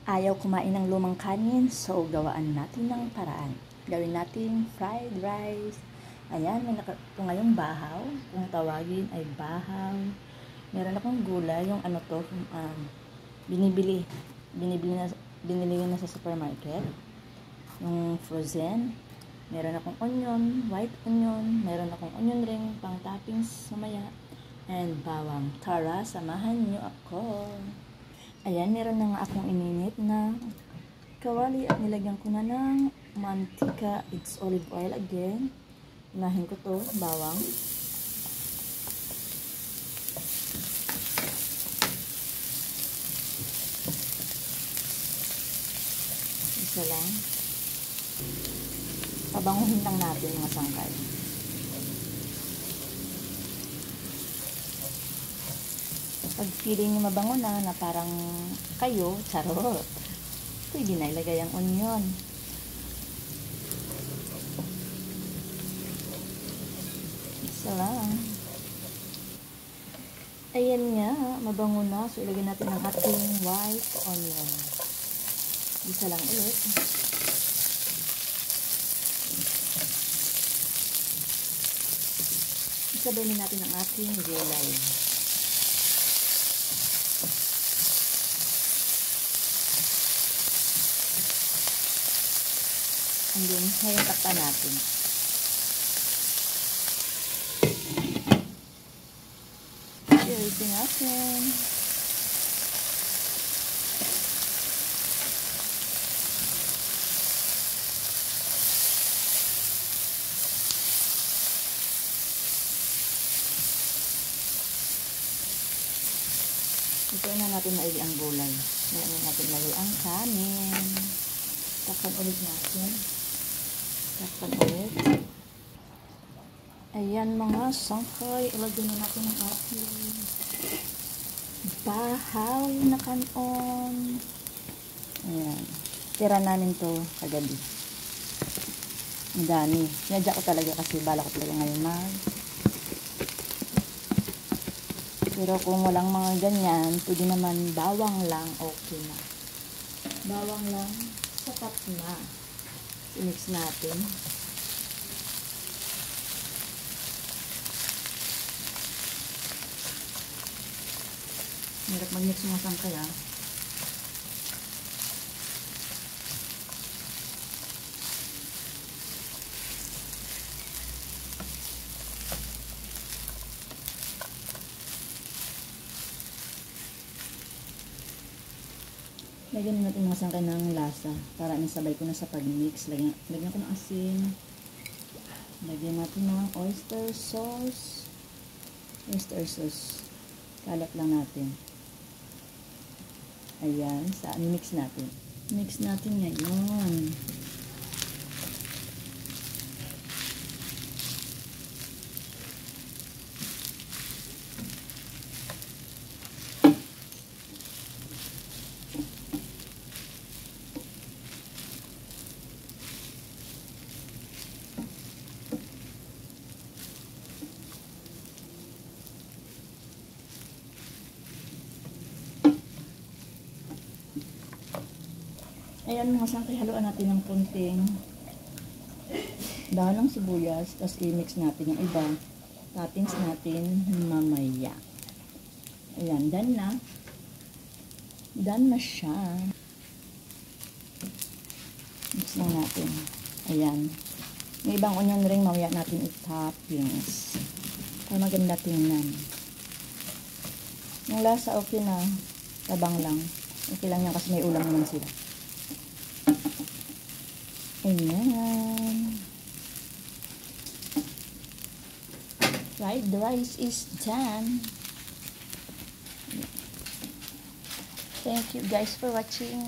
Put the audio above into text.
Ayaw kumain ng lumang kanin, so gawaan natin ng paraan. Gawin natin fried rice. Ayan, may ito ngayong bahaw. Kung tawagin ay bahaw. Meron akong gulay, yung ano to, binili na sa supermarket. Yung frozen. Meron akong onion, white onion. Meron akong onion ring, pang toppings mamaya. And bawang. Tara, samahan niyo ako. Ayan, meron na nga akong ininit na kawali at nilagyan ko na ng mantika. It's olive oil again. Unahin ko to, bawang. Isa lang. Pabanguhin lang natin mga sangkay. Pag feeling nyo mabango na parang kayo, charot, pwede na ilagay ang onion. Isa lang. Ayan nga, mabango na. So, ilagay natin ang ating white onion. Isa lang ulit. Isabayin natin ang ating gulay. And then, ngayon takpan natin. Sirisin natin. Ito na natin maili ang gulay. Ngayon natin maili ang kanin. Takpan ulit natin. Takpan ulit. Ayan mga sangkay. Ilagay na natin ang ating bahaw na kanon. Ayan. Tira namin to kagabi. Ang dami. Sinadya ko talaga kasi bala ko talaga ngayon Pero kung walang mga ganyan, pwede naman bawang lang, okay na. Bawang lang, sapat na. I-mix natin. Hirap mag-mix mga sangkay ah. Lagyan natin mga sangkay ng lasa para isabay ko na sa pag-mix. Lagyan ko ng asin. Lagyan natin ng oyster sauce. Kalat lang natin. Ayan, mix natin. Mix natin ngayon. Ayan mga sangkay, haluan natin ng kunting dahon ng sibuyas, tapos i-mix natin yung iba. Toppings natin mamaya. Ayan, done na. Done na siya. Mix lang natin. Ayan. May ibang onion ring, mamaya natin i-toppings. Para maganda tingnan. Yung lasa okay na. Tabang lang. Okay lang yan kasi may ulam naman sila. Ayan. Fried rice is done. Thank you guys for watching.